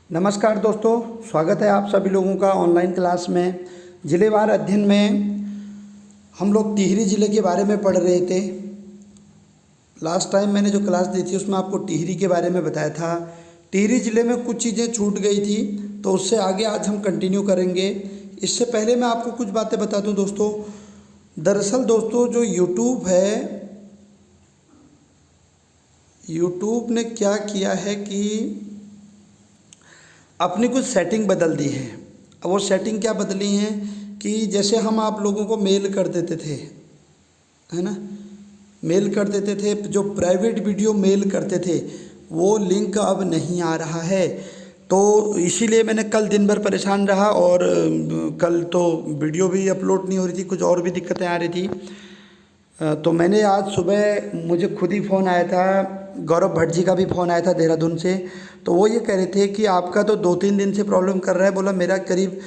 नमस्कार दोस्तों, स्वागत है आप सभी लोगों का ऑनलाइन क्लास में। जिलेवार अध्ययन में हम लोग टिहरी ज़िले के बारे में पढ़ रहे थे। लास्ट टाइम मैंने जो क्लास दी थी उसमें आपको टिहरी के बारे में बताया था। टिहरी ज़िले में कुछ चीज़ें छूट गई थी, तो उससे आगे आज हम कंटिन्यू करेंगे। इससे पहले मैं आपको कुछ बातें बता दूं दोस्तों। दरअसल दोस्तों, जो यूट्यूब है, यूट्यूब ने क्या किया है कि अपनी कुछ सेटिंग बदल दी है। अब वो सेटिंग क्या बदली है कि जैसे हम आप लोगों को मेल कर देते थे, है ना, मेल कर देते थे, जो प्राइवेट वीडियो मेल करते थे वो लिंक अब नहीं आ रहा है। तो इसीलिए मैंने कल दिन भर परेशान रहा और कल तो वीडियो भी अपलोड नहीं हो रही थी, कुछ और भी दिक्कतें आ रही थी। तो मैंने आज सुबह, मुझे खुद ही फ़ोन आया था, गौरव भट्ट जी का भी फ़ोन आया था देहरादून से। तो वो ये कह रहे थे कि आपका तो 2-3 दिन से प्रॉब्लम कर रहा है। बोला मेरा करीब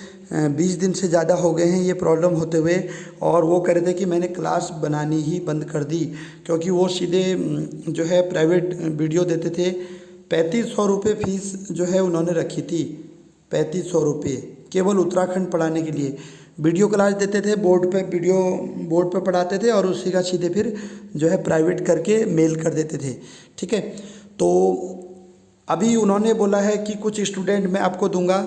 20 दिन से ज़्यादा हो गए हैं ये प्रॉब्लम होते हुए। और वो कह रहे थे कि मैंने क्लास बनानी ही बंद कर दी, क्योंकि वो सीधे जो है प्राइवेट वीडियो देते थे। 3500 रुपये फ़ीस जो है उन्होंने रखी थी, 3500 रुपये केवल उत्तराखंड पढ़ाने के लिए। वीडियो क्लास देते थे, बोर्ड पे पढ़ाते थे और उसी का सीधे फिर जो है प्राइवेट करके मेल कर देते थे। ठीक है, तो अभी उन्होंने बोला है कि कुछ स्टूडेंट मैं आपको दूंगा।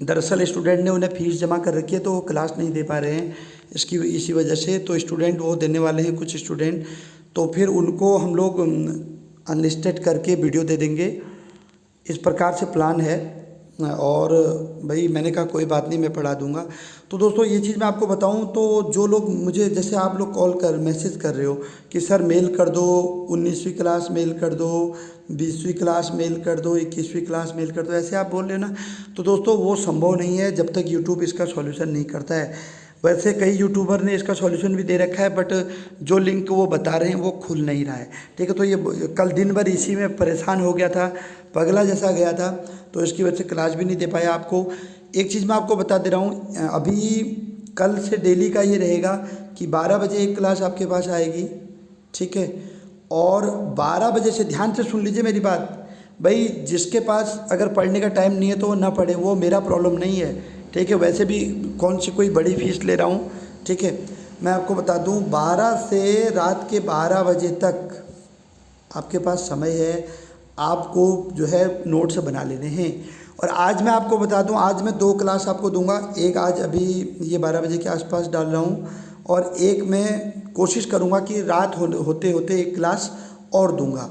दरअसल स्टूडेंट ने उन्हें फ़ीस जमा कर रखी है, तो वो क्लास नहीं दे पा रहे हैं इसी वजह से। तो स्टूडेंट वो देने वाले हैं, कुछ स्टूडेंट, तो फिर उनको हम लोग अनलिस्टेड करके वीडियो दे देंगे, इस प्रकार से प्लान है। और भाई मैंने कहा कोई बात नहीं, मैं पढ़ा दूंगा। तो दोस्तों ये चीज़ मैं आपको बताऊं, तो जो लोग मुझे, जैसे आप लोग मैसेज कर रहे हो कि सर मेल कर दो, 19वीं क्लास मेल कर दो, 20वीं क्लास मेल कर दो, 21वीं क्लास मेल कर दो, ऐसे आप बोल रहे हो ना। तो दोस्तों वो संभव नहीं है जब तक यूट्यूब इसका सॉल्यूशन नहीं करता है। वैसे कई यूट्यूबर ने इसका सॉल्यूशन भी दे रखा है, बट जो लिंक वो बता रहे हैं वो खुल नहीं रहा है। ठीक है, तो ये कल दिन भर इसी में परेशान हो गया था, पगला जैसा गया था, तो इसकी वजह से क्लास भी नहीं दे पाया आपको। एक चीज़ मैं आपको बता दे रहा हूँ, अभी कल से डेली का ये रहेगा कि 12 बजे एक क्लास आपके पास आएगी। ठीक है, और 12 बजे से, ध्यान से सुन लीजिए मेरी बात भाई, जिसके पास अगर पढ़ने का टाइम नहीं है तो वो ना पढ़े, वो मेरा प्रॉब्लम नहीं है। ठीक है, वैसे भी कौन सी कोई बड़ी फीस ले रहा हूँ। ठीक है, मैं आपको बता दूँ 12 से रात के 12 बजे तक आपके पास समय है, आपको जो है नोट्स बना लेने हैं। और आज मैं आपको बता दूं, आज मैं 2 क्लास आपको दूंगा। एक आज अभी ये 12 बजे के आसपास डाल रहा हूं, और एक मैं कोशिश करूंगा कि रात होते होते एक क्लास और दूंगा।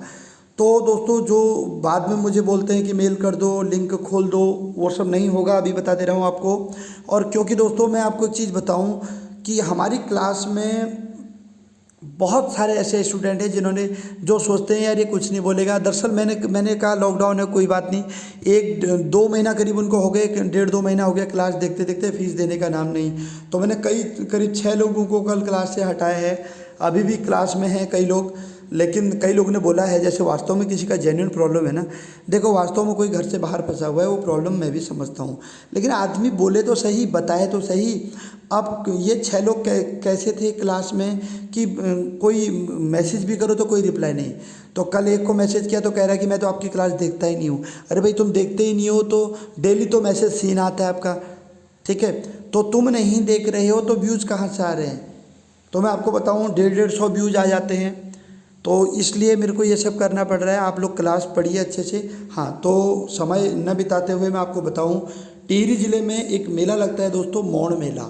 तो दोस्तों जो बाद में मुझे बोलते हैं कि मेल कर दो, लिंक खोल दो, वो सब नहीं होगा, अभी बता दे रहा हूँ आपको। और क्योंकि दोस्तों मैं आपको एक चीज़ बताऊँ कि हमारी क्लास में बहुत सारे ऐसे स्टूडेंट हैं जिन्होंने, जो सोचते हैं यार ये कुछ नहीं बोलेगा। दरअसल मैंने कहा लॉकडाउन है, कोई बात नहीं, 1-2 महीना करीब उनको हो गए, 1.5-2 महीना हो गया क्लास देखते देखते, फीस देने का नाम नहीं। तो मैंने करीब 6 लोगों को कल क्लास से हटाया है। अभी भी क्लास में हैं कई लोग, लेकिन कई लोगों ने बोला है जैसे वास्तव में किसी का जेन्युइन प्रॉब्लम है ना। देखो वास्तव में कोई घर से बाहर फंसा हुआ है, वो प्रॉब्लम मैं भी समझता हूँ, लेकिन आदमी बोले तो सही, बताए तो सही। अब ये 6 लोग कैसे थे क्लास में कि कोई मैसेज भी करो तो कोई रिप्लाई नहीं। तो कल एक को मैसेज किया तो कह रहा है कि मैं तो आपकी क्लास देखता ही नहीं हूँ। अरे भाई तुम देखते ही नहीं हो तो डेली तो मैसेज सीन आता है आपका। ठीक है, तो तुम नहीं देख रहे हो तो व्यूज़ कहाँ से आ रहे हैं। तो मैं आपको बताऊँ 150-150 व्यूज़ आ जाते हैं, तो इसलिए मेरे को ये सब करना पड़ रहा है। आप लोग क्लास पढ़िए अच्छे से। हाँ, तो समय न बिताते हुए मैं आपको बताऊं, टिहरी ज़िले में एक मेला लगता है दोस्तों, मौड़ मेला।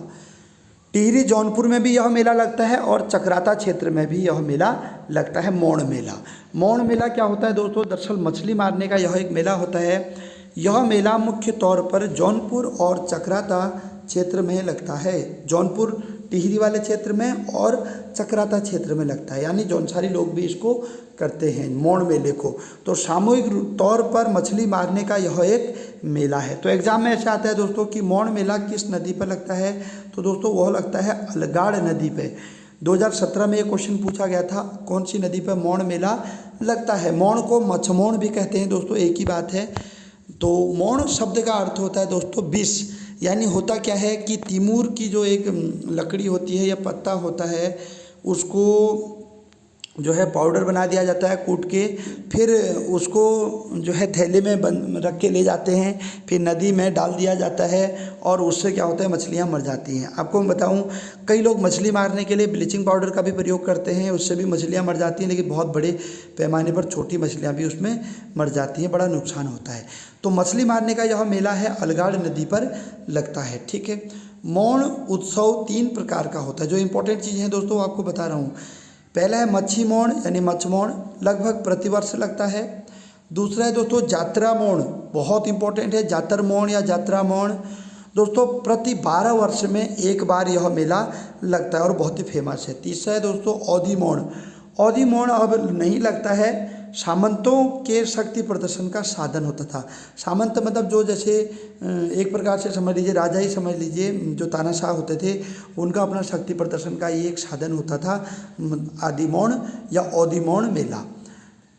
टिहरी जौनपुर में भी यह मेला लगता है और चकराता क्षेत्र में भी यह मेला लगता है, मौड़ मेला। मौड़ मेला क्या होता है दोस्तों, दरअसल मछली मारने का यह एक मेला होता है। यह मेला मुख्य तौर पर जौनपुर और चकराता क्षेत्र में लगता है। जौनपुर टिहरी वाले क्षेत्र में और चकराता क्षेत्र में लगता है, यानी जौनसारी लोग भी इसको करते हैं मौड़ मेले को। तो सामूहिक तौर पर मछली मारने का यह एक मेला है। तो एग्जाम में ऐसा आता है दोस्तों कि मौड़ मेला किस नदी पर लगता है, तो दोस्तों वह लगता है अलगाड़ नदी पे। 2017 में ये क्वेश्चन पूछा गया था, कौन सी नदी पर मौड़ मेला लगता है। मौड़ को मछमौड़ भी कहते हैं दोस्तों, एक ही बात है। तो मौड़ शब्द का अर्थ होता है दोस्तों विष, यानी होता क्या है कि तिमूर की जो एक लकड़ी होती है या पत्ता होता है, उसको जो है पाउडर बना दिया जाता है कूट के, फिर उसको जो है थैले में बंद रख के ले जाते हैं, फिर नदी में डाल दिया जाता है और उससे क्या होता है मछलियाँ मर जाती हैं। आपको मैं बताऊँ, कई लोग मछली मारने के लिए ब्लीचिंग पाउडर का भी प्रयोग करते हैं, उससे भी मछलियाँ मर जाती हैं, लेकिन बहुत बड़े पैमाने पर छोटी मछलियाँ भी उसमें मर जाती हैं, बड़ा नुकसान होता है। तो मछली मारने का यह मेला है अलगाड़ नदी पर लगता है। ठीक है, मौन उत्सव 3 प्रकार का होता है। जो इम्पोर्टेंट चीज़ है दोस्तों आपको बता रहा हूँ। पहला है मच्छी मौन यानी मच्छमौन, लगभग प्रतिवर्ष लगता है। दूसरा है दोस्तों जात्रा मौन, बहुत इंपॉर्टेंट है, जातर मौन या जात्रा मौन। दोस्तों प्रति 12 वर्ष में एक बार यह मेला लगता है और बहुत ही फेमस है। तीसरा है दोस्तों औधी मौन। औधी मौन अब नहीं लगता है, सामंतों के शक्ति प्रदर्शन का साधन होता था। सामंत मतलब जो जैसे एक प्रकार से समझ लीजिए राजा ही समझ लीजिए, जो तानाशाह होते थे उनका अपना शक्ति प्रदर्शन का ये एक साधन होता था आदि मौन या औधी मौन मेला।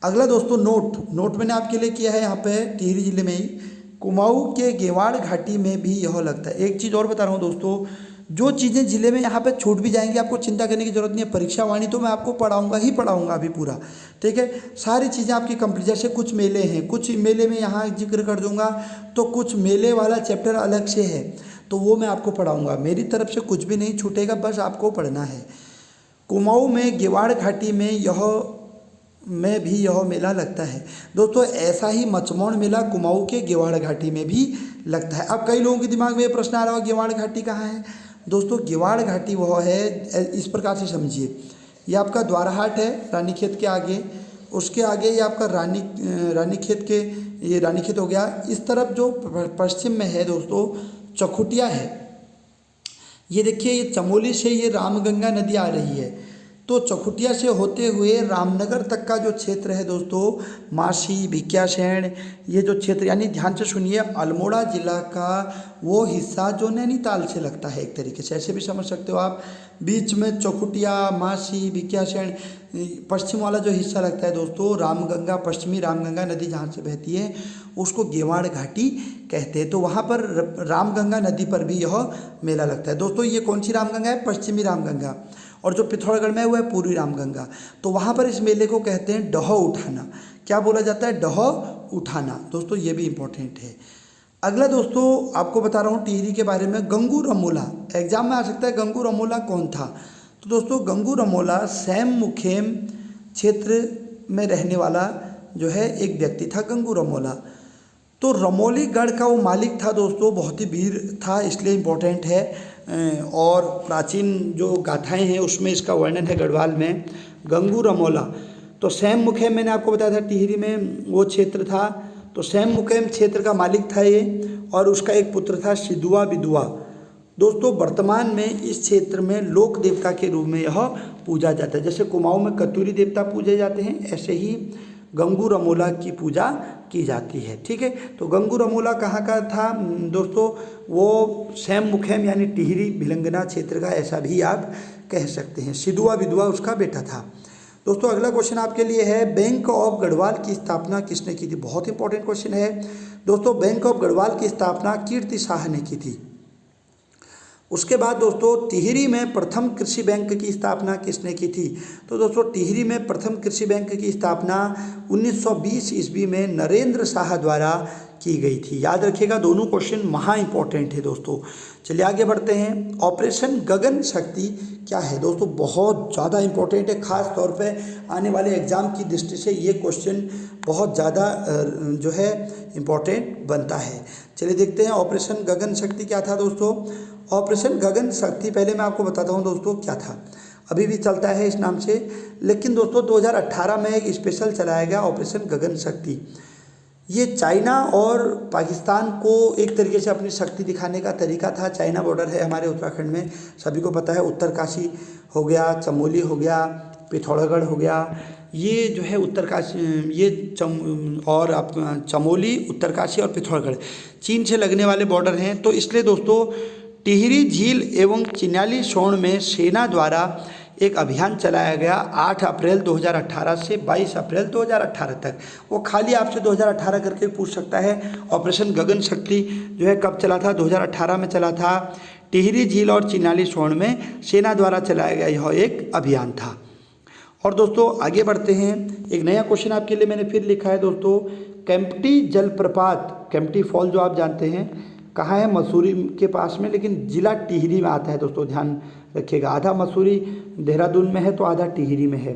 अगला दोस्तों नोट मैंने आपके लिए किया है यहाँ पे टिहरी जिले में ही कुमाऊं के गेवाड़ घाटी में भी यह लगता है। एक चीज़ और बता रहा हूँ दोस्तों, जो चीज़ें ज़िले में यहाँ पे छूट भी जाएंगी आपको चिंता करने की ज़रूरत नहीं है। परीक्षा वाणी तो मैं आपको पढ़ाऊँगा अभी पूरा, ठीक है। सारी चीज़ें आपकी कंप्लीट, जैसे कुछ मेले हैं, कुछ मेले में यहाँ जिक्र कर दूँगा, तो कुछ मेले वाला चैप्टर अलग से है तो वो मैं आपको पढ़ाऊँगा। मेरी तरफ से कुछ भी नहीं छूटेगा, बस आपको पढ़ना है। कुमाऊं में गेवाड़ घाटी में भी यह मेला लगता है दोस्तों। ऐसा ही मचमौन मेला कुमाऊं के गेवाड़ घाटी में भी लगता है। अब कई लोगों के दिमाग में ये प्रश्न आ रहा होगा गेवाड़ घाटी कहाँ है। दोस्तों गेवाड़ घाटी वह है, इस प्रकार से समझिए, ये आपका द्वाराहाट है रानीखेत के आगे, उसके आगे ये आपका रानीखेत के, ये रानीखेत हो गया। इस तरफ जो पश्चिम में है दोस्तों चकुटिया है। ये देखिए ये चमोली से ये रामगंगा नदी आ रही है, तो चकुटिया से होते हुए रामनगर तक का जो क्षेत्र है दोस्तों, मासी भिकियासैंण, ये जो क्षेत्र, यानी ध्यान से सुनिए, अल्मोड़ा जिला का वो हिस्सा जो नैनीताल से लगता है, एक तरीके से ऐसे भी समझ सकते हो आप। बीच में चकुटिया, मासी, भिकियासैंण, पश्चिम वाला जो हिस्सा लगता है दोस्तों रामगंगा, पश्चिमी रामगंगा नदी जहाँ से बहती है उसको गेवाड़ घाटी कहते हैं। तो वहाँ पर रामगंगा नदी पर भी यह मेला लगता है दोस्तों। ये कौन सी रामगंगा है? पश्चिमी रामगंगा, और जो पिथौरागढ़ में है वो है पूर्वी रामगंगा। तो वहाँ पर इस मेले को कहते हैं डह उठाना। क्या बोला जाता है? डह उठाना दोस्तों, ये भी इम्पोर्टेंट है। अगला दोस्तों आपको बता रहा हूँ टिहरी के बारे में, गंगू रमोला। एग्जाम में आ सकता है गंगू रमोला कौन था। तो दोस्तों गंगू रमोला सैम मुखेम क्षेत्र में रहने वाला जो है एक व्यक्ति था गंगू रमोला। तो रमोली गढ़ का वो मालिक था दोस्तों, बहुत ही वीर था, इसलिए इम्पोर्टेंट है। और प्राचीन जो गाथाएं हैं उसमें इसका वर्णन है गढ़वाल में, गंगू रमोला। तो सैम मुखेम मैंने आपको बताया था टिहरी में वो क्षेत्र था, तो सैम मुखेम क्षेत्र का मालिक था ये, और उसका एक पुत्र था सिदुआ बिदुआ। दोस्तों वर्तमान में इस क्षेत्र में लोक देवता के रूप में यह पूजा जाता है। जैसे कुमाऊं में कतूरी देवता पूजे जाते हैं, ऐसे ही गंगू रमोला की पूजा की जाती है। ठीक है, तो गंगू रमोला कहाँ का था दोस्तों? वो सैम मुखेम यानी टिहरी भिलंगना क्षेत्र का, ऐसा भी आप कह सकते हैं। सिदुआ बिदुआ उसका बेटा था। दोस्तों अगला क्वेश्चन आपके लिए है, बैंक ऑफ गढ़वाल की स्थापना किसने की थी? बहुत इंपॉर्टेंट क्वेश्चन है दोस्तों। बैंक ऑफ गढ़वाल की स्थापना कीर्ति शाह ने की थी। उसके बाद दोस्तों टिहरी में प्रथम कृषि बैंक की स्थापना किसने की थी? तो दोस्तों टिहरी में प्रथम कृषि बैंक की स्थापना 1920 ईस्वी में नरेंद्र शाह द्वारा की गई थी। याद रखिएगा, दोनों क्वेश्चन महा इंपॉर्टेंट है दोस्तों। चलिए आगे बढ़ते हैं। ऑपरेशन गगन शक्ति क्या है दोस्तों? बहुत ज़्यादा इंपॉर्टेंट है, खास तौर पे आने वाले एग्जाम की दृष्टि से ये क्वेश्चन बहुत ज़्यादा जो है इम्पॉर्टेंट बनता है। चलिए देखते हैं ऑपरेशन गगन शक्ति क्या था दोस्तों। ऑपरेशन गगन शक्ति पहले मैं आपको बताता हूँ दोस्तों क्या था, अभी भी चलता है इस नाम से, लेकिन दोस्तों 2018 में एक स्पेशल चलाया गया ऑपरेशन गगन शक्ति। ये चाइना और पाकिस्तान को एक तरीके से अपनी शक्ति दिखाने का तरीका था। चाइना बॉर्डर है हमारे उत्तराखंड में, सभी को पता है, उत्तरकाशी हो गया, चमोली हो गया, पिथौरागढ़ हो गया, ये जो है उत्तरकाशी, और आप चमोली, उत्तरकाशी और पिथौरागढ़ चीन से लगने वाले बॉर्डर हैं। तो इसलिए दोस्तों टिहरी झील एवं चिन्याली सोन में सेना द्वारा एक अभियान चलाया गया 8 अप्रैल 2018 से 22 अप्रैल 2018 तक। वो खाली आपसे 2018 करके पूछ सकता है। ऑपरेशन गगन शक्ति जो है कब चला था? 2018 में चला था। टिहरी झील और चिन्याली सोन में सेना द्वारा चलाया गया यह एक अभियान था। और दोस्तों आगे बढ़ते हैं, एक नया क्वेश्चन आपके लिए मैंने फिर लिखा है दोस्तों। केम्प्टी जलप्रपात, केम्प्टी फॉल जो आप जानते हैं कहाँ है, मसूरी के पास में, लेकिन जिला टिहरी में आता है दोस्तों, ध्यान रखिएगा। आधा मसूरी देहरादून में है तो आधा टिहरी में है।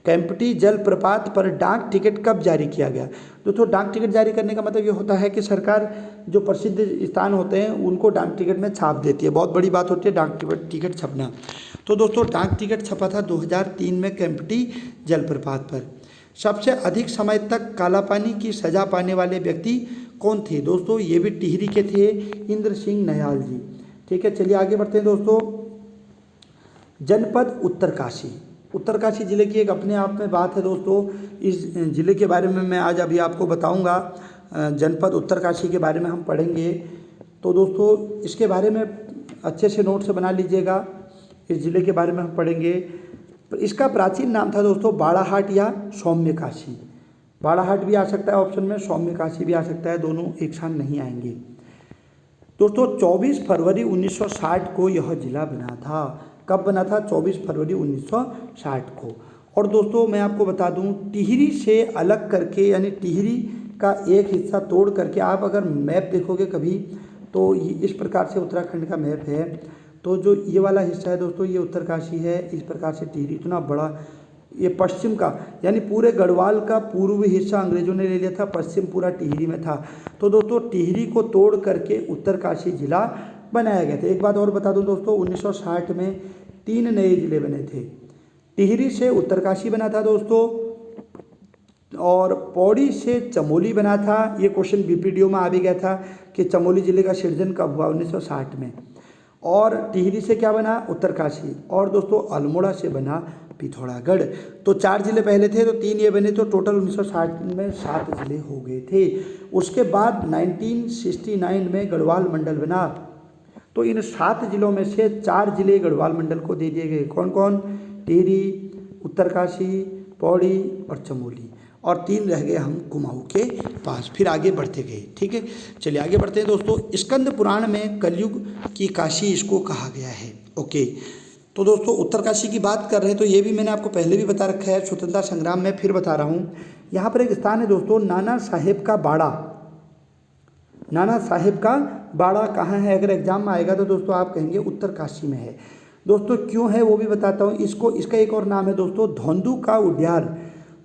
केम्प्टी जलप्रपात पर डाक टिकट कब जारी किया गया? दोस्तों डाक टिकट जारी करने का मतलब ये होता है कि सरकार जो प्रसिद्ध स्थान होते हैं उनको डाक टिकट में छाप देती है। बहुत बड़ी बात होती है डाक टिकट छपना। तो दोस्तों डाक टिकट छपा था 2003 में केम्प्टी जलप्रपात पर। सबसे अधिक समय तक काला पानी की सजा पाने वाले व्यक्ति कौन थे? दोस्तों ये भी टिहरी के थे, इंद्र सिंह नयाल जी। ठीक है, चलिए आगे बढ़ते हैं दोस्तों। जनपद उत्तरकाशी, उत्तरकाशी जिले की एक अपने आप में बात है दोस्तों। इस जिले के बारे में मैं आज अभी आपको बताऊंगा। जनपद उत्तरकाशी के बारे में हम पढ़ेंगे। तो दोस्तों इसके बारे में अच्छे से नोट से बना लीजिएगा। इस जिले के बारे में हम पढ़ेंगे। इसका प्राचीन नाम था दोस्तों बाड़ाहाट या सौम्य काशी। बाड़ाहाट भी आ सकता है ऑप्शन में, सौम्य काशी भी आ सकता है, दोनों एक साथ नहीं आएंगे। दोस्तों 24 फरवरी 1960 को यह जिला बना था। कब बना था? 24 फरवरी 1960 को। और दोस्तों मैं आपको बता दूं, टिहरी से अलग करके, यानी टिहरी का एक हिस्सा तोड़ करके आप अगर मैप देखोगे कभी तो इस प्रकार से उत्तराखंड का मैप है। तो जो ये वाला हिस्सा है दोस्तों ये उत्तरकाशी है, इस प्रकार से टिहरी इतना बड़ा, ये पश्चिम का यानी पूरे गढ़वाल का पूर्वी हिस्सा अंग्रेजों ने ले लिया था, पश्चिम पूरा टिहरी में था। तो दोस्तों टिहरी को तोड़ करके उत्तरकाशी जिला बनाया गया था। एक बात और बता दूं दोस्तों, 1960 में 3 नए जिले बने थे। टिहरी से उत्तरकाशी बना था दोस्तों, और पौड़ी से चमोली बना था। ये क्वेश्चन बीपीडीओ में आ भी गया था कि चमोली जिले का सृजन कब हुआ, 1960 में। और टिहरी से क्या बना? उत्तरकाशी। और दोस्तों अल्मोड़ा से बना पिथौरागढ़। तो 4 जिले पहले थे, तो 3 ये बने, तो टोटल 1960 में 7 जिले हो गए थे। उसके बाद 1969 में गढ़वाल मंडल बना। तो इन 7 जिलों में से 4 जिले गढ़वाल मंडल को दे दिए गए। कौन कौन? टिहरी, उत्तरकाशी, पौड़ी और चमोली। और 3 रह गए हम कुमाऊं के पास। फिर आगे बढ़ते गए। ठीक है, चलिए आगे बढ़ते हैं दोस्तों। स्कंद पुराण में कलयुग की काशी इसको कहा गया है। ओके, तो दोस्तों उत्तरकाशी की बात कर रहे हैं, तो ये भी मैंने आपको पहले भी बता रखा है, स्वतंत्रता संग्राम में फिर बता रहा हूँ। यहाँ पर एक स्थान है दोस्तों, नाना साहेब का बाड़ा। नाना साहेब का बाड़ा कहाँ है? अगर एग्जाम में आएगा तो दोस्तों आप कहेंगे उत्तरकाशी में है। दोस्तों क्यों है वो भी बताता हूँ। इसका एक और नाम है दोस्तों धौंदू का उड्यार।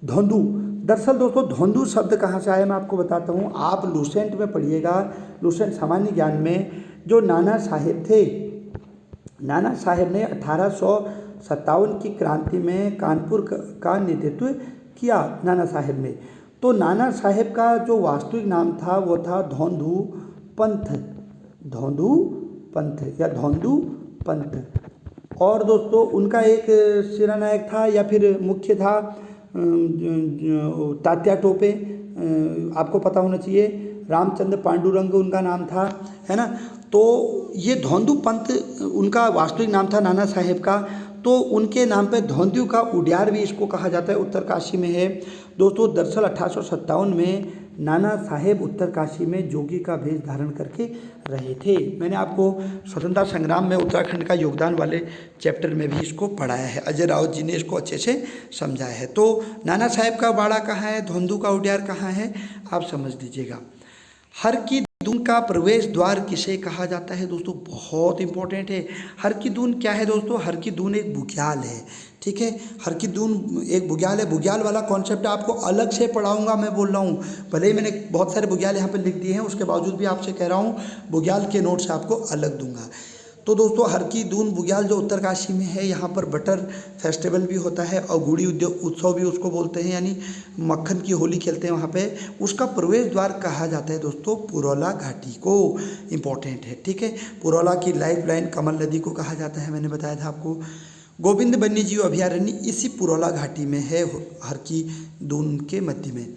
धौंदू, दरअसल दोस्तों धौंदू शब्द कहाँ से आया मैं आपको बताता हूँ। आप लूसेंट में पढ़िएगा, लूसेंट सामान्य ज्ञान में। जो नाना साहेब थे, नाना साहेब ने 1857 की क्रांति में कानपुर का नेतृत्व किया, नाना साहेब ने। तो नाना साहेब का जो वास्तविक नाम था वो था धौंदू पंथ, धौंदू पंथ या धौंदू पंथ। और दोस्तों उनका एक सेनानायक था या फिर मुख्य था तात्या टोपे, आपको पता होना चाहिए। रामचंद्र पांडुरंग उनका नाम था, है ना। तो ये धौंदू पंथ उनका वास्तविक नाम था नाना साहेब का। तो उनके नाम पे धौंदू का उड्यार भी इसको कहा जाता है, उत्तरकाशी में है दोस्तों। दरअसल 1857 में नाना साहेब उत्तरकाशी में जोगी का भेष धारण करके रहे थे। मैंने आपको स्वतंत्रता संग्राम में उत्तराखंड का योगदान वाले चैप्टर में भी इसको पढ़ाया है। अजय राउत जी ने इसको अच्छे से समझाया है। तो नाना साहेब का बाड़ा कहाँ है, धौंदू का उड्यार कहाँ है, आप समझ लीजिएगा। हर की दून का प्रवेश द्वार किसे कहा जाता है दोस्तों? बहुत इंपॉर्टेंट है। हर की दून क्या है दोस्तों? हर की दून एक बुग्याल है। ठीक है, हर की दून एक बुग्याल है। बुग्याल वाला कॉन्सेप्ट आपको अलग से पढ़ाऊंगा, मैं बोल रहा हूँ। भले ही मैंने बहुत सारे बुग्याल यहाँ पे लिख दिए हैं, उसके बावजूद भी आपसे कह रहा हूँ बुग्याल के नोट्स आपको अलग दूंगा। तो दोस्तों हर की दून बुग्याल जो उत्तरकाशी में है, यहाँ पर बटर फेस्टिवल भी होता है और गुड़ी उत्सव भी उसको बोलते हैं, यानी मक्खन की होली खेलते हैं वहाँ पे। उसका प्रवेश द्वार कहा जाता है दोस्तों पुरौला घाटी को। इम्पोर्टेंट है, ठीक है। पुरौला की लाइफ लाइन कमल नदी को कहा जाता है, मैंने बताया था आपको। गोविंद वन्यजीव अभयारण्य इसी पुरौला घाटी में है, हर की दून के मध्य में।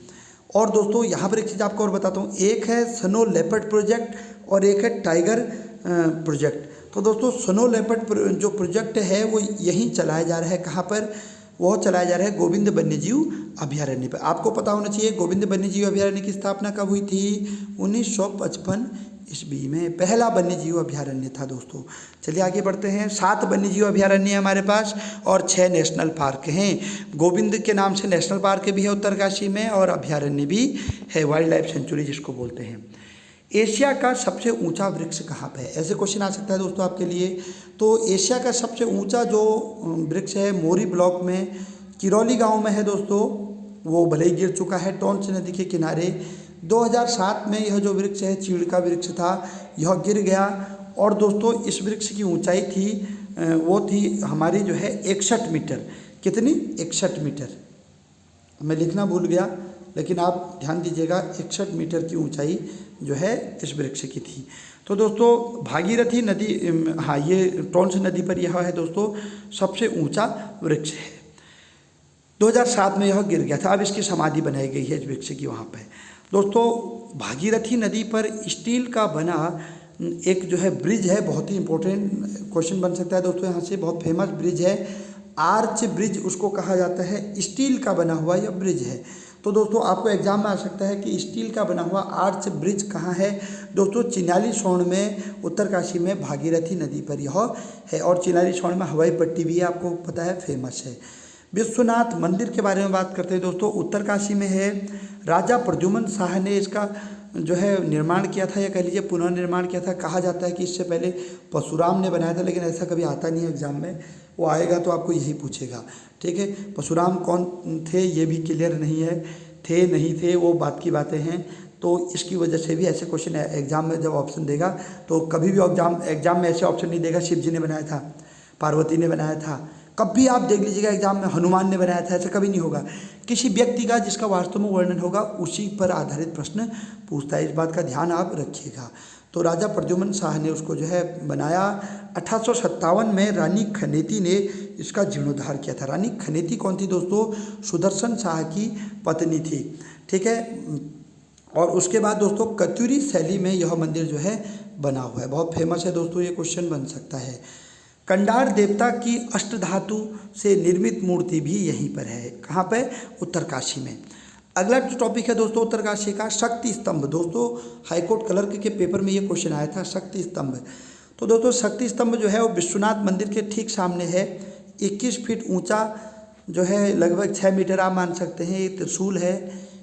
और दोस्तों यहाँ पर एक चीज़ आपको और बताता हूँ, एक है स्नो लेपर्ड प्रोजेक्ट और एक है टाइगर प्रोजेक्ट। तो दोस्तों स्नो लेपर्ड जो प्रोजेक्ट है वो यहीं चलाया जा रहा है। कहाँ पर? वो चलाया जा रहा है गोविंद वन्यजीव अभयारण्य पर। आपको पता होना चाहिए गोविंद वन्यजीव अभयारण्य की स्थापना कब हुई थी? 1955 ईस्वी में पहला वन्यजीव अभयारण्य था दोस्तों। चलिए आगे बढ़ते हैं। 7 वन्यजीव अभयारण्य हमारे पास और 6 नेशनल पार्क हैं। गोविंद के नाम से नेशनल पार्क भी है उत्तरकाशी में और अभयारण्य भी है, वाइल्ड लाइफ सेंचुरी जिसको बोलते हैं। एशिया का सबसे ऊंचा वृक्ष कहाँ पे है? ऐसे क्वेश्चन आ सकता है दोस्तों आपके लिए। तो एशिया का सबसे ऊंचा जो वृक्ष है मोरी ब्लॉक में किरौली गांव में है दोस्तों। वो भले ही गिर चुका है टोंस नदी के किनारे। 2007 में यह जो वृक्ष है चीड़ का वृक्ष था, यह गिर गया। और दोस्तों इस वृक्ष की ऊंचाई थी वो थी हमारी जो है 61 मीटर। कितनी? 61 मीटर। मैं लिखना भूल गया लेकिन आप ध्यान दीजिएगा 61 मीटर की ऊंचाई जो है इस वृक्ष की थी। तो दोस्तों भागीरथी नदी, हाँ ये टोंस नदी पर यह है दोस्तों सबसे ऊंचा वृक्ष है। 2007 में यह गिर गया था। अब इसकी समाधि बनाई गई है इस वृक्ष की वहाँ पे। दोस्तों भागीरथी नदी पर स्टील का बना एक जो है ब्रिज है, बहुत ही इंपॉर्टेंट क्वेश्चन बन सकता है दोस्तों यहाँ से। बहुत फेमस ब्रिज है, आर्च ब्रिज उसको कहा जाता है। स्टील का बना हुआ यह ब्रिज है। तो दोस्तों आपको एग्जाम में आ सकता है कि स्टील का बना हुआ आर्च ब्रिज कहाँ है? दोस्तों चिन्याली सोन में उत्तरकाशी में भागीरथी नदी पर यह है। और चिन्याली सोन में हवाई पट्टी भी है, आपको पता है, फेमस है। विश्वनाथ मंदिर के बारे में बात करते हैं दोस्तों। उत्तरकाशी में है। राजा प्रद्युम्न शाह ने इसका जो है निर्माण किया था, या कह लीजिए पुनर्निर्माण किया था। कहा जाता है कि इससे पहले परशुराम ने बनाया था, लेकिन ऐसा कभी आता नहीं है एग्जाम में। वो आएगा तो आपको यही पूछेगा, ठीक है। परशुराम कौन थे ये भी क्लियर नहीं है, थे नहीं थे वो बात की बातें हैं। तो इसकी वजह से भी ऐसे क्वेश्चन एग्जाम में जब ऑप्शन देगा तो कभी भी एग्जाम में ऐसे ऑप्शन नहीं देगा शिव जी ने बनाया था, पार्वती ने बनाया था। कभी आप देख लीजिएगा एग्जाम में हनुमान ने बनाया था, ऐसा कभी नहीं होगा। किसी व्यक्ति का जिसका वास्तव में वर्णन होगा उसी पर आधारित प्रश्न पूछता है, इस बात का ध्यान आप रखिएगा। तो राजा प्रद्युम्न शाह ने उसको जो है बनाया। 1857 में रानी खनेती ने इसका जीर्णोद्धार किया था। रानी खनेती कौन थी दोस्तों? सुदर्शन शाह की पत्नी थी, ठीक है। और उसके बाद दोस्तों कत्यूरी शैली में यह मंदिर जो है बना हुआ है, बहुत फेमस है दोस्तों, ये क्वेश्चन बन सकता है। कंडार देवता की अष्टधातु से निर्मित मूर्ति भी यहीं पर है। कहाँ पे? उत्तरकाशी में। अगला जो टॉपिक है दोस्तों उत्तरकाशी का, शक्ति स्तंभ। दोस्तों हाईकोर्ट क्लर्क के पेपर में ये क्वेश्चन आया था, शक्ति स्तंभ। तो दोस्तों शक्ति स्तंभ जो है वो विश्वनाथ मंदिर के ठीक सामने है। 21 फीट ऊंचा जो है, लगभग 6 मीटर आप मान सकते हैं। ये त्रिशूल है।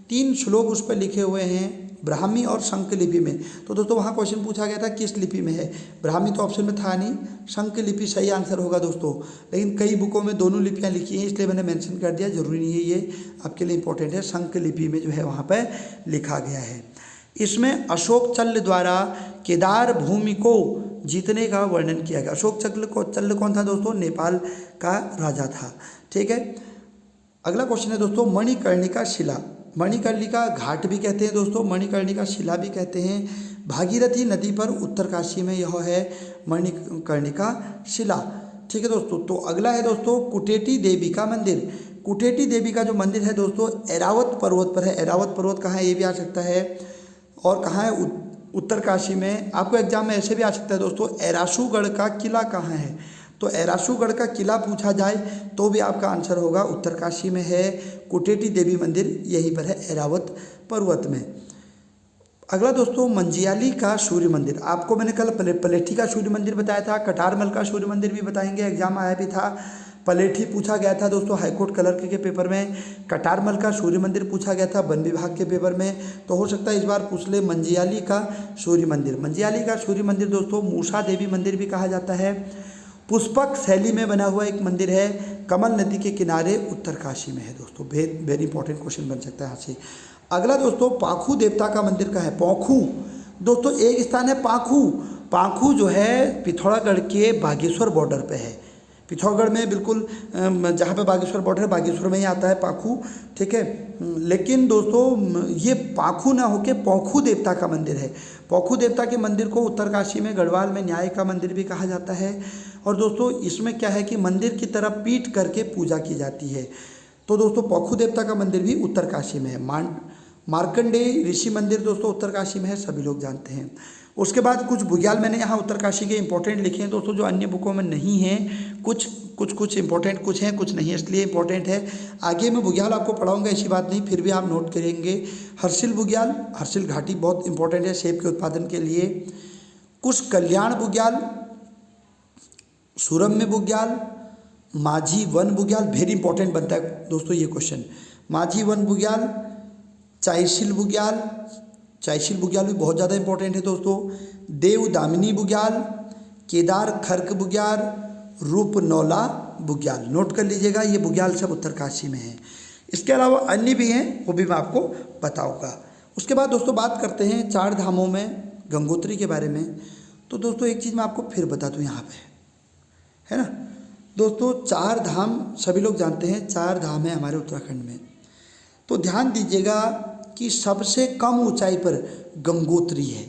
3 श्लोक उस पर लिखे हुए हैं ब्राह्मी और शंख लिपि में। तो दोस्तों वहाँ क्वेश्चन पूछा गया था किस लिपि में है। ब्राह्मी तो ऑप्शन में था नहीं, शंख लिपि सही आंसर होगा दोस्तों। लेकिन कई बुकों में दोनों लिपियाँ लिखी हैं, इसलिए मैंने मेंशन कर दिया, जरूरी नहीं है, ये आपके लिए इंपॉर्टेंट है। शंख लिपि में जो है वहाँ पर लिखा गया है। इसमें अशोक चल्ल द्वारा केदार भूमि को जीतने का वर्णन किया गया। अशोक चल्ल कौन था दोस्तों? नेपाल का राजा था, ठीक है। अगला क्वेश्चन है दोस्तों मणिकर्णिका शिला। मणिकर्णिका घाट भी कहते हैं दोस्तों, मणिकर्णिका शिला भी कहते हैं। भागीरथी नदी पर उत्तरकाशी में यह है मणिकर्णिका शिला, ठीक है दोस्तों। तो अगला है दोस्तों कुटेटी देवी का मंदिर। कुटेटी देवी का जो मंदिर है दोस्तों ऐरावत पर्वत पर है। ऐरावत पर्वत कहाँ है ये भी आ सकता है। और कहाँ है? उत्तरकाशी में। आपको एग्जाम में ऐसे भी आ सकता है दोस्तों ऐरासूगढ़ का किला कहाँ है। तो ऐरासूगढ़ का किला पूछा जाए तो भी आपका आंसर होगा उत्तरकाशी में है। कुटेटी देवी मंदिर यहीं पर है ऐरावत पर्वत में। अगला दोस्तों मंजियाली का सूर्य मंदिर। आपको मैंने कल पलेठी का सूर्य मंदिर बताया था, कटारमल का सूर्य मंदिर भी बताएंगे, एग्जाम आया भी था। पलेठी पूछा गया था दोस्तों हाईकोर्ट क्लर्क के पेपर में। कटारमल का सूर्य मंदिर पूछा गया था वन विभाग के पेपर में। तो हो सकता है इस बार पूछ ले मंजियाली का सूर्य मंदिर। मंजियाली का सूर्य मंदिर दोस्तों मूसा देवी मंदिर भी कहा जाता है। पुष्पक शैली में बना हुआ एक मंदिर है, कमल नदी के किनारे उत्तरकाशी में है दोस्तों। वेरी इंपॉर्टेंट क्वेश्चन बन सकता है यहाँ से। अगला दोस्तों पाखू देवता का मंदिर का है। पौखू दोस्तों एक स्थान है पाखू। पाखू जो है पिथौरागढ़ के बागेश्वर बॉर्डर पे है। पिथौरागढ़ में बिल्कुल जहाँ पे बागेश्वर बॉर्डर है, बागेश्वर में ही आता है पाखू, ठीक है। लेकिन दोस्तों ये पाखू ना होके पौखू देवता का मंदिर है। पौखू देवता के मंदिर को उत्तरकाशी में गढ़वाल में न्याय का मंदिर भी कहा जाता है। और दोस्तों इसमें क्या है कि मंदिर की तरफ पीठ करके पूजा की जाती है। तो दोस्तों पौखू देवता का मंदिर भी उत्तरकाशी में है। मार्कंडेय ऋषि मंदिर दोस्तों उत्तरकाशी में है, सभी लोग जानते हैं। उसके बाद कुछ बुग्याल मैंने यहाँ उत्तरकाशी के इंपॉर्टेंट लिखे हैं दोस्तों, जो अन्य बुकों में नहीं हैं। कुछ इंपॉर्टेंट कुछ हैं, कुछ नहीं है, इसलिए इंपॉर्टेंट है। आगे मैं बुग्याल आपको पढ़ाऊंगा, ऐसी बात नहीं, फिर भी आप नोट करेंगे। हर्षिल बुग्याल, हर्षिल घाटी बहुत इंपॉर्टेंट है सेब के उत्पादन के लिए। कुछ कल्याण बुग्याल, सुरम्य बुग्याल, माझी वन बुग्याल, वेरी इंपॉर्टेंट बनता है दोस्तों ये क्वेश्चन। माझी वन बुग्याल, चायशील बुग्याल, चायशील बुग्याल भी बहुत ज़्यादा इंपॉर्टेंट है दोस्तों। देव दामिनी बुग्याल, केदार खर्क बुग्याल, रूपनौला बुग्याल, नोट कर लीजिएगा, ये बुग्याल सब उत्तरकाशी में है। इसके अलावा अन्य भी हैं, वो भी मैं आपको बताऊंगा। उसके बाद दोस्तों बात करते हैं चार धामों में गंगोत्री के बारे में। तो दोस्तों एक चीज़ मैं आपको फिर बता दूं यहाँ पे, है ना दोस्तों, चार धाम सभी लोग जानते हैं, चार धाम है हमारे उत्तराखंड में। तो ध्यान दीजिएगा कि सबसे कम ऊंचाई पर गंगोत्री है।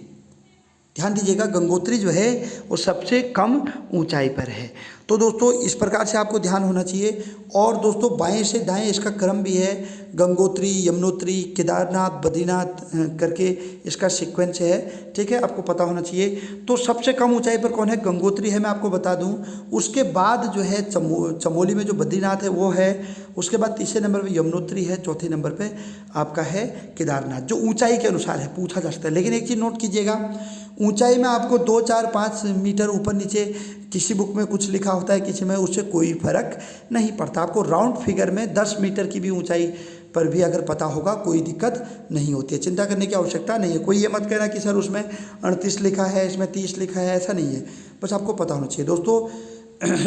ध्यान दीजिएगा, गंगोत्री जो है वो सबसे कम ऊंचाई पर है। तो दोस्तों इस प्रकार से आपको ध्यान होना चाहिए। और दोस्तों बाएं से दाएं इसका क्रम भी है, गंगोत्री, यमुनोत्री, केदारनाथ, बद्रीनाथ करके इसका सीक्वेंस है, ठीक है, आपको पता होना चाहिए। तो सबसे कम ऊंचाई पर कौन है? गंगोत्री है, मैं आपको बता दूं। उसके बाद जो है चमोली में जो बद्रीनाथ है वो है। उसके बाद तीसरे नंबर पर यमुनोत्री है, चौथे नंबर पर आपका है केदारनाथ, जो ऊंचाई के अनुसार है, पूछा जा सकता है। लेकिन एक चीज़ नोट कीजिएगा, ऊंचाई में आपको 2, 4, 5 मीटर ऊपर नीचे किसी बुक में कुछ लिखा होता है, किसी में, उससे कोई फर्क नहीं पड़ता। आपको राउंड फिगर में 10 मीटर की भी ऊंचाई पर भी अगर पता होगा कोई दिक्कत नहीं होती है, चिंता करने की आवश्यकता नहीं है। कोई ये मत कहना कि सर उसमें 38 लिखा है, इसमें 30 लिखा है, ऐसा नहीं है, बस आपको पता होना चाहिए। दोस्तों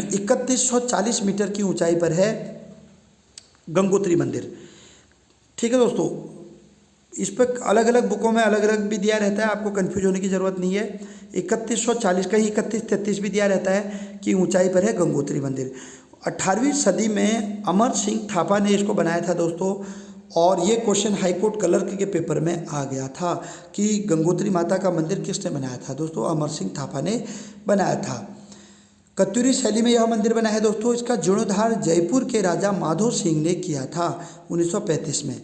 3140 मीटर की ऊंचाई पर है गंगोत्री मंदिर, ठीक है दोस्तों। इस पर अलग अलग बुकों में अलग अलग भी दिया रहता है, आपको कन्फ्यूज होने की ज़रूरत नहीं है। 3140, कहीं 3133 भी दिया रहता है कि ऊंचाई पर है गंगोत्री मंदिर। 18वीं सदी में अमर सिंह थापा ने इसको बनाया था दोस्तों, और ये क्वेश्चन हाईकोर्ट क्लर्क के पेपर में आ गया था कि गंगोत्री माता का मंदिर किसने बनाया था? दोस्तों अमर सिंह थापा ने बनाया था। कत्यूरी शैली में यह मंदिर बना है दोस्तों। इसका जीर्णोद्धार जयपुर के राजा माधो सिंह ने किया था 1935 में।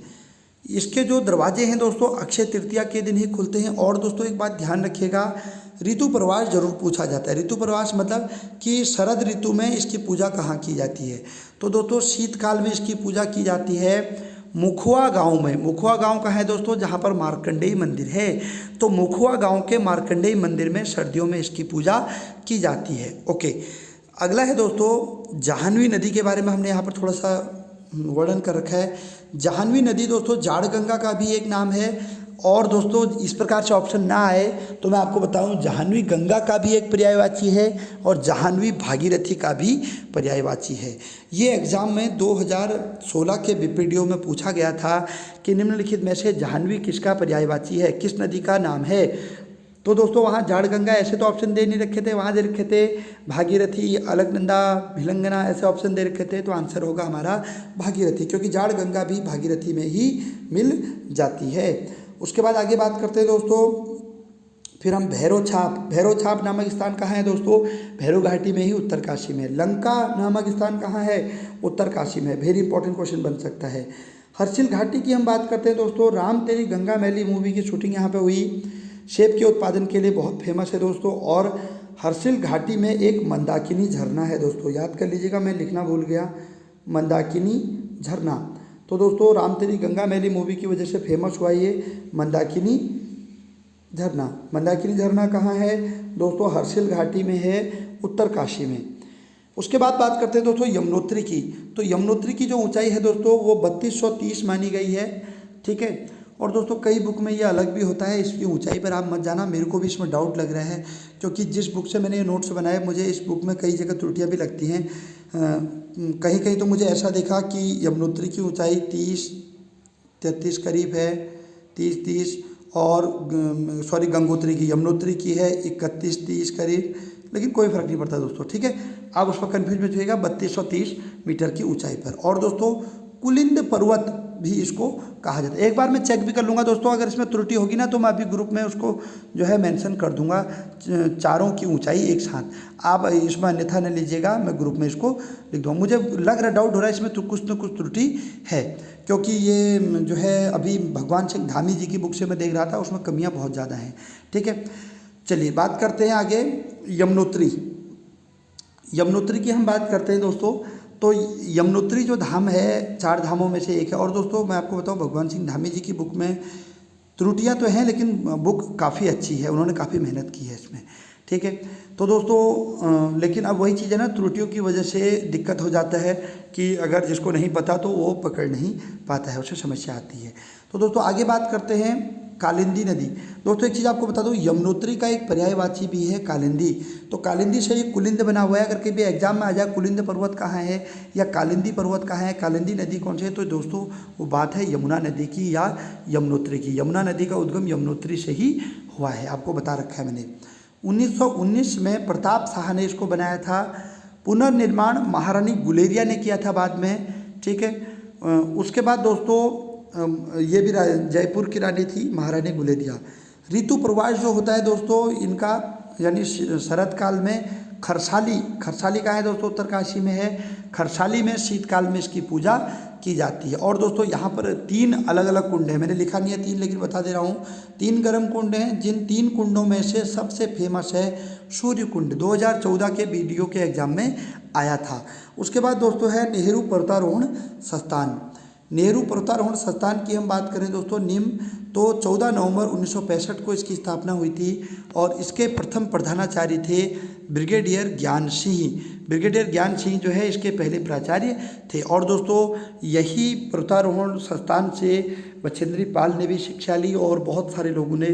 इसके जो दरवाजे हैं दोस्तों अक्षय तृतीया के दिन ही खुलते हैं। और दोस्तों एक बात ध्यान रखिएगा, ऋतु प्रवास जरूर पूछा जाता है। ऋतु प्रवास मतलब कि शरद ऋतु में इसकी पूजा कहाँ की जाती है? तो दोस्तों शीतकाल में इसकी पूजा की जाती है मुखुआ गांव में। मुखुआ गांव कहाँ है दोस्तों? जहाँ पर मार्कंडेय मंदिर है। तो मुखुआ गांव के मार्कंडेय मंदिर में सर्दियों में इसकी पूजा की जाती है। ओके, अगला है दोस्तों जाह्नवी नदी के बारे में हमने यहाँ पर थोड़ा सा वर्णन कर रखा है। जाह्नवी नदी दोस्तों जाड़ गंगा का भी एक नाम है। और दोस्तों इस प्रकार से ऑप्शन ना आए तो मैं आपको बताऊं, जाह्नवी गंगा का भी एक पर्यायवाची है और जाह्नवी भागीरथी का भी पर्यायवाची है। ये एग्जाम में 2016 के बीपीडीओ में पूछा गया था कि निम्नलिखित में से जाह्नवी किसका पर्यायवाची है, किस नदी का नाम है? तो दोस्तों वहाँ जाड़ गंगा ऐसे तो ऑप्शन दे नहीं रखे थे, वहाँ दे रखे थे भागीरथी, अलकनंदा, भिलंगना, ऐसे ऑप्शन दे रखे थे। तो आंसर होगा हमारा भागीरथी, क्योंकि जाड़ गंगा भी भागीरथी में ही मिल जाती है। उसके बाद आगे बात करते हैं दोस्तों, फिर हम भैरव छाप नामक स्थान कहाँ है दोस्तों? भैरव घाटी में ही, उत्तरकाशी में। लंका नामक स्थान कहाँ है? उत्तरकाशी में। वेरी इंपॉर्टेंट क्वेश्चन बन सकता है। हर्षिल घाटी की हम बात करते हैं दोस्तों, राम तेरी गंगा मैली मूवी की शूटिंग यहाँ पे हुई। सेब के उत्पादन के लिए बहुत फेमस है दोस्तों। और हर्षिल घाटी में एक मंदाकिनी झरना है दोस्तों, याद कर लीजिएगा, मैं लिखना भूल गया, मंदाकिनी झरना। तो दोस्तों राम तेरी गंगा मैली मूवी की वजह से फेमस हुआ ये मंदाकिनी झरना। मंदाकिनी झरना कहाँ है दोस्तों? हर्षिल घाटी में है, उत्तरकाशी में। उसके बाद बात करते हैं दोस्तों यमुनोत्री की। तो यमुनोत्री की जो ऊंचाई है दोस्तों वो 3230 मानी गई है, ठीक है। और दोस्तों कई बुक में ये अलग भी होता है, इसकी ऊंचाई पर आप मत जाना, मेरे को भी इसमें डाउट लग रहा है, क्योंकि जिस बुक से मैंने ये नोट्स बनाए मुझे इस बुक में कई जगह त्रुटियाँ भी लगती हैं। कहीं कहीं तो मुझे ऐसा देखा कि यमुनोत्री की ऊंचाई 30-33 करीब है, 30 और सॉरी गंगोत्री की, यमुनोत्री की है 31-30 करीब, लेकिन कोई फ़र्क नहीं पड़ता दोस्तों, ठीक है। आप उस पर कन्फ्यूज मत होइएगा, 3230 मीटर की ऊंचाई पर। और दोस्तों कुलिंद पर्वत भी इसको कहा जाता है। एक बार मैं चेक भी कर लूँगा दोस्तों, अगर इसमें त्रुटि होगी ना तो मैं अभी ग्रुप में उसको जो है मेंशन कर दूँगा, चारों की ऊंचाई एक साथ। आप इसमें अन्यथा न लीजिएगा, मैं ग्रुप में इसको लिख दूँगा। मुझे लग रहा, डाउट हो रहा है इसमें तो कुछ न कुछ त्रुटि है, क्योंकि ये जो है अभी भगवान सिंह धामी जी की बुक से मैं देख रहा था, उसमें कमियाँ बहुत ज़्यादा हैं। ठीक है, चलिए बात करते हैं आगे यमुनोत्री। यमुनोत्री की हम बात करते हैं दोस्तों। तो यमुनोत्री जो धाम है 4 धामों में से एक है। और दोस्तों मैं आपको बताऊं, भगवान सिंह धामी जी की बुक में त्रुटियां तो हैं, लेकिन बुक काफ़ी अच्छी है, उन्होंने काफ़ी मेहनत की है इसमें। ठीक है, तो दोस्तों लेकिन अब वही चीज़ है ना, त्रुटियों की वजह से दिक्कत हो जाता है कि अगर जिसको नहीं पता तो वो पकड़ नहीं पाता है, उससे समस्या आती है। तो दोस्तों आगे बात करते हैं कालिंदी नदी। दोस्तों एक चीज़ आपको बता दूं, यमुनोत्री का एक पर्यायवाची भी है कालिंदी। तो कालिंदी से एक कुलिंद बना हुआ है। अगर कभी एग्जाम में आ जाए कुलिंद पर्वत कहाँ है या कालिंदी पर्वत कहाँ है, कालिंदी नदी कौन सी है, तो दोस्तों वो बात है यमुना नदी की या यमुनोत्री की। यमुना नदी का उद्गम यमुनोत्री से ही हुआ है, आपको बता रखा है मैंने। 1919 में प्रताप शाह ने इसको बनाया था। पुनर्निर्माण महारानी गुलेरिया ने किया था बाद में। ठीक है, उसके बाद दोस्तों ये भी जयपुर की रानी थी महारानी गुलेरिया। ऋतु प्रवास जो होता है दोस्तों इनका, यानी शरद काल में खरसाली कहाँ है दोस्तों, उत्तरकाशी में है। खरसाली में शीतकाल में इसकी पूजा की जाती है। और दोस्तों यहाँ पर 3 अलग अलग कुंड हैं, मैंने लिखा नहीं है 3, लेकिन बता दे रहा हूँ। 3 गर्म कुंड हैं, जिन 3 कुंडों में से सबसे फेमस है सूर्य कुंड, 2014 के वीडियो के एग्जाम में आया था। उसके बाद दोस्तों है नेहरू पर्वतारोहण संस्थान। नेहरू पर्वतारोहण संस्थान की हम बात करें दोस्तों निम्न, तो 14 नवंबर 1965 को इसकी स्थापना हुई थी और इसके प्रथम प्रधानाचार्य थे ब्रिगेडियर ज्ञान सिंह। ब्रिगेडियर ज्ञान सिंह जो है इसके पहले प्राचार्य थे। और दोस्तों यही पर्वतारोहण संस्थान से बछेंद्री पाल ने भी शिक्षा ली और बहुत सारे लोगों ने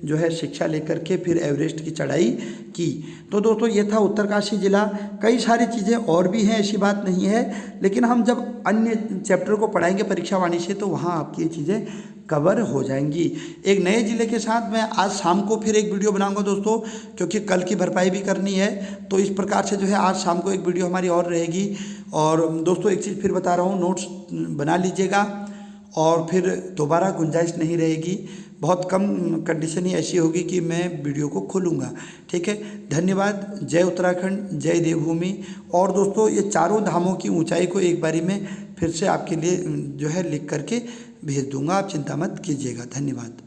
जो है शिक्षा लेकर के फिर एवरेस्ट की चढ़ाई की। तो दोस्तों ये था उत्तरकाशी जिला। कई सारी चीज़ें और भी हैं, ऐसी बात नहीं है, लेकिन हम जब अन्य चैप्टर को पढ़ाएंगे परीक्षा वाणी से तो वहाँ आपकी ये चीज़ें कवर हो जाएंगी। एक नए ज़िले के साथ मैं आज शाम को फिर एक वीडियो बनाऊंगा दोस्तों, क्योंकि कल की भरपाई भी करनी है। तो इस प्रकार से जो है आज शाम को एक वीडियो हमारी और रहेगी। और दोस्तों एक चीज़ फिर बता रहा हूँ, नोट्स बना लीजिएगा और फिर दोबारा गुंजाइश नहीं रहेगी। बहुत कम कंडीशन ही ऐसी होगी कि मैं वीडियो को खोलूँगा। ठीक है, धन्यवाद। जय उत्तराखंड, जय देवभूमि। और दोस्तों ये चारों धामों की ऊंचाई को एक बारी में फिर से आपके लिए जो है लिख करके भेज दूँगा, आप चिंता मत कीजिएगा। धन्यवाद।